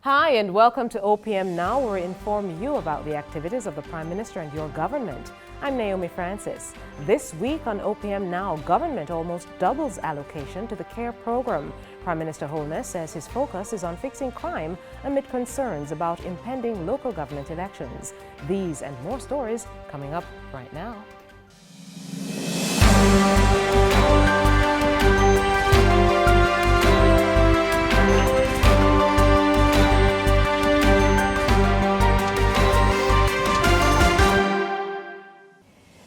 Hi, and welcome to OPM Now, where we inform you about the activities of the Prime Minister and your government. I'm Naomi Francis. This week on OPM Now, government almost doubles allocation to the CARE program. Prime Minister Holness says his focus is on fixing crime amid concerns about impending local government elections. These and more stories coming up right now.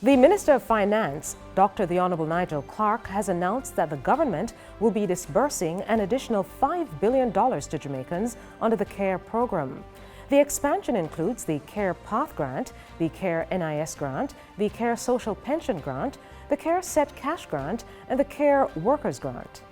The Minister of Finance, Dr. the Honourable Nigel Clarke, has announced that the government will be disbursing an additional $5 billion to Jamaicans under the CARE program. The expansion includes the CARE Path Grant, the CARE NIS Grant, the CARE Social Pension Grant, the CARE Set Cash Grant, and the CARE Workers Grant.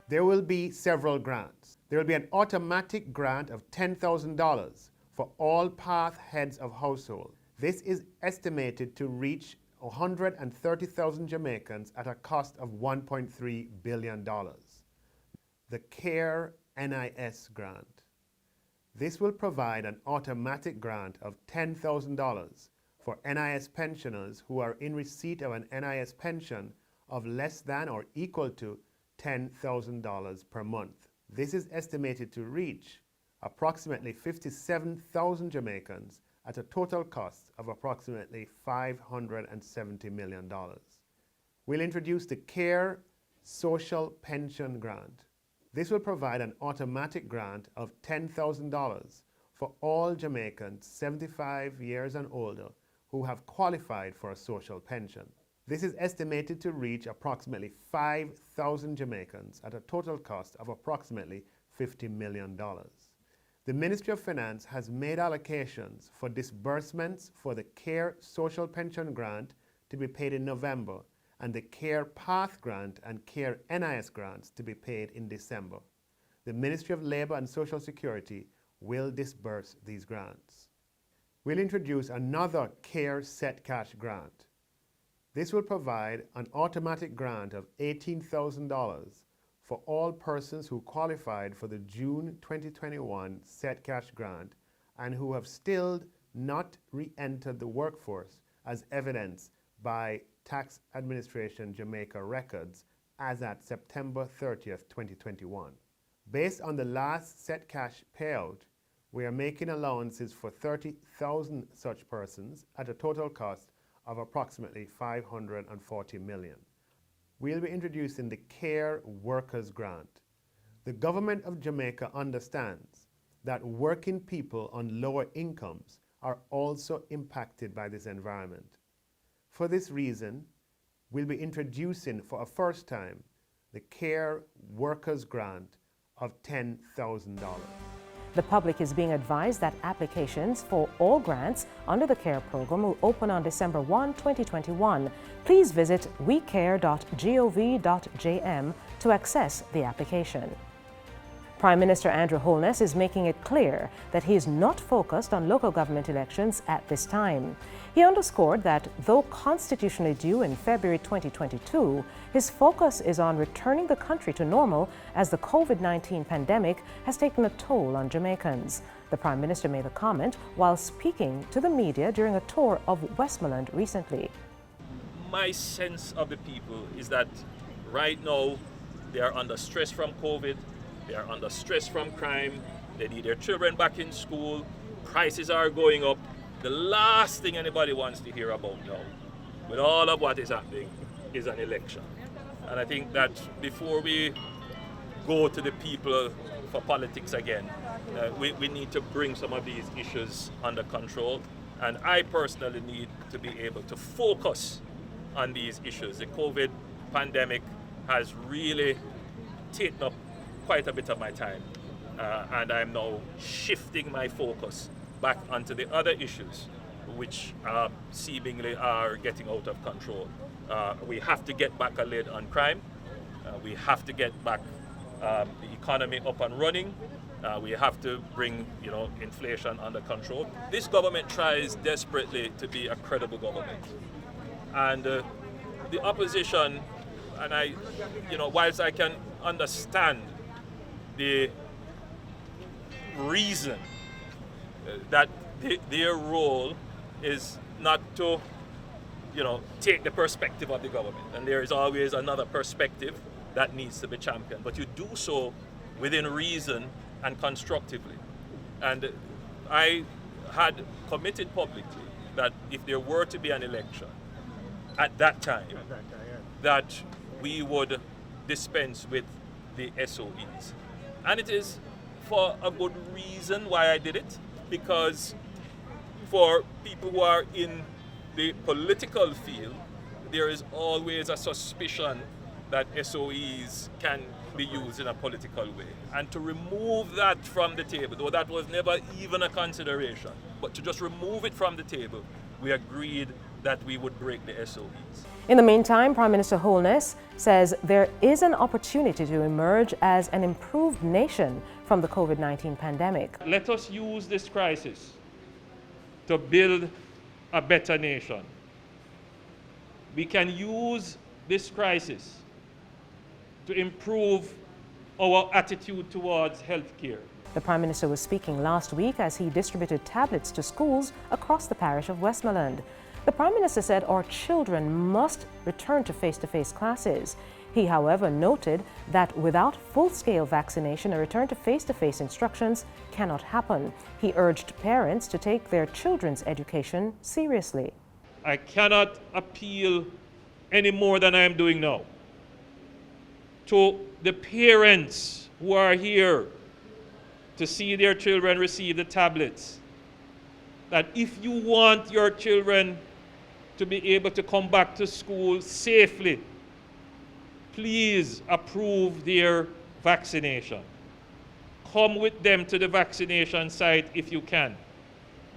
There will be several grants. There will be an automatic grant of $10,000 for all path heads of household. This is estimated to reach 130,000 Jamaicans at a cost of $1.3 billion. The CARE NIS Grant. This will provide an automatic grant of $10,000 for NIS pensioners who are in receipt of an NIS pension of less than or equal to $10,000 per month. This is estimated to reach approximately 57,000 Jamaicans at a total cost of approximately $570 million. We'll introduce the CARE Social Pension Grant. This will provide an automatic grant of $10,000 for all Jamaicans 75 years and older who have qualified for a social pension. This is estimated to reach approximately 5,000 Jamaicans at a total cost of approximately $50 million. The Ministry of Finance has made allocations for disbursements for the CARE Social Pension Grant to be paid in November and the CARE Path Grant and CARE NIS Grants to be paid in December. The Ministry of Labour and Social Security will disburse these grants. We'll introduce another CARE Set Cash Grant. This will provide an automatic grant of $18,000 for all persons who qualified for the June 2021 Set Cash Grant and who have still not re-entered the workforce as evidenced by Tax Administration Jamaica records as at September 30th, 2021. Based on the last Set Cash payout, we are making allowances for 30,000 such persons at a total cost of approximately $540 million. We'll be introducing the CARE Workers Grant. The government of Jamaica understands that working people on lower incomes are also impacted by this environment. For this reason, we'll be introducing for a first time the CARE Workers Grant of $10,000. The public is being advised that applications for all grants under the CARE program will open on December 1, 2021. Please visit wecare.gov.jm to access the application. Prime Minister Andrew Holness is making it clear that he is not focused on local government elections at this time. He underscored that though constitutionally due in February 2022, his focus is on returning the country to normal as the COVID-19 pandemic has taken a toll on Jamaicans. The Prime Minister made the comment while speaking to the media during a tour of Westmoreland recently. My sense of the people is that right now they are under stress from COVID. They are under stress from crime. They need their children back in school. Prices are going up. The last thing anybody wants to hear about now, with all of what is happening, is an election. And I think that before we go to the people for politics again, we need to bring some of these issues under control. And I personally need to be able to focus on these issues. The COVID pandemic has really taken up quite a bit of my time, and I'm now shifting my focus back onto the other issues which seemingly are getting out of control. We have to get back a lid on crime. We have to get back the economy up and running. We have to bring inflation under control. This government tries desperately to be a credible government, and the opposition, and whilst I can understand the reason that their role is not to, take the perspective of the government. And there is always another perspective that needs to be championed. But you do so within reason and constructively. And I had committed publicly that if there were to be an election at that time, that we would dispense with the SOEs. And it is for a good reason why I did it, because for people who are in the political field, there is always a suspicion that SOEs can be used in a political way. And to remove that from the table, though that was never even a consideration, but to just remove it from the table, we agreed that we would break the SOEs. In the meantime, Prime Minister Holness says there is an opportunity to emerge as an improved nation from the COVID-19 pandemic. Let us use this crisis to build a better nation. We can use this crisis to improve our attitude towards healthcare. The Prime Minister was speaking last week as he distributed tablets to schools across the parish of Westmoreland. The Prime Minister said our children must return to face-to-face classes. He, however, noted that without full-scale vaccination, a return to face-to-face instructions cannot happen. He urged parents to take their children's education seriously. I cannot appeal any more than I am doing now to the parents who are here to see their children receive the tablets, that if you want your children to be able to come back to school safely, please approve their vaccination. Come with them to the vaccination site if you can.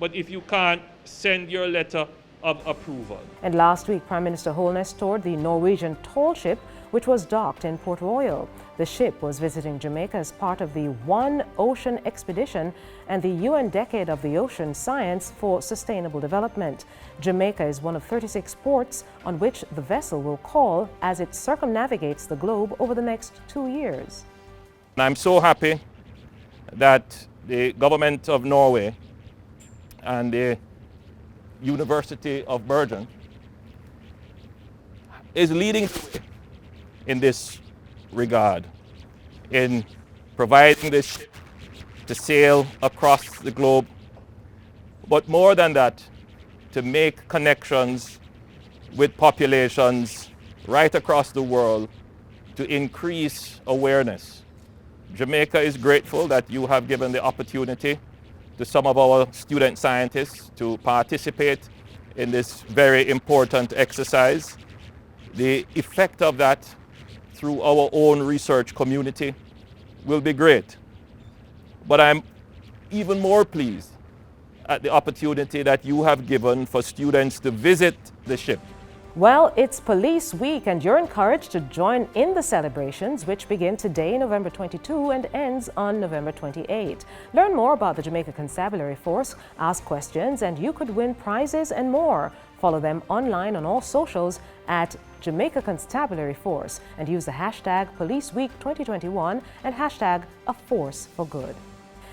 But if you can't, send your letter of approval. And last week, Prime Minister Holness toured the Norwegian tall ship, which was docked in Port Royal. The ship was visiting Jamaica as part of the One Ocean Expedition and the UN Decade of the Ocean Science for Sustainable Development. Jamaica is one of 36 ports on which the vessel will call as it circumnavigates the globe over the next 2 years. I'm so happy that the government of Norway and the University of Bergen is leading in this regard, in providing this ship to sail across the globe, but more than that, to make connections with populations right across the world to increase awareness. Jamaica is grateful that you have given the opportunity to some of our student scientists to participate in this very important exercise. The effect of that through our own research community will be great. But I'm even more pleased at the opportunity that you have given for students to visit the ship. Well, it's Police Week and you're encouraged to join in the celebrations, which begin today, November 22 and ends on November 28. Learn more about the Jamaica Constabulary Force, ask questions, and you could win prizes and more. Follow them online on all socials at Jamaica Constabulary Force and use the hashtag Police Week 2021 and hashtag A Force for Good.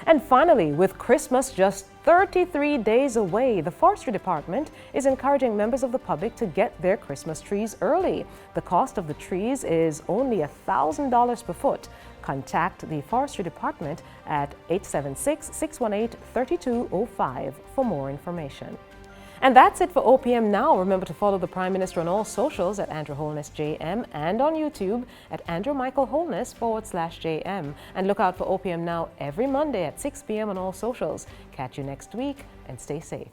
And finally, with Christmas just 33 days away, the Forestry Department is encouraging members of the public to get their Christmas trees early. The cost of the trees is only $1,000 per foot. Contact the Forestry Department at 876-618-3205 for more information. And that's it for OPM Now. Remember to follow the Prime Minister on all socials at Andrew Holness JM and on YouTube at Andrew Michael Holness /JM. And look out for OPM Now every Monday at 6 p.m. on all socials. Catch you next week and stay safe.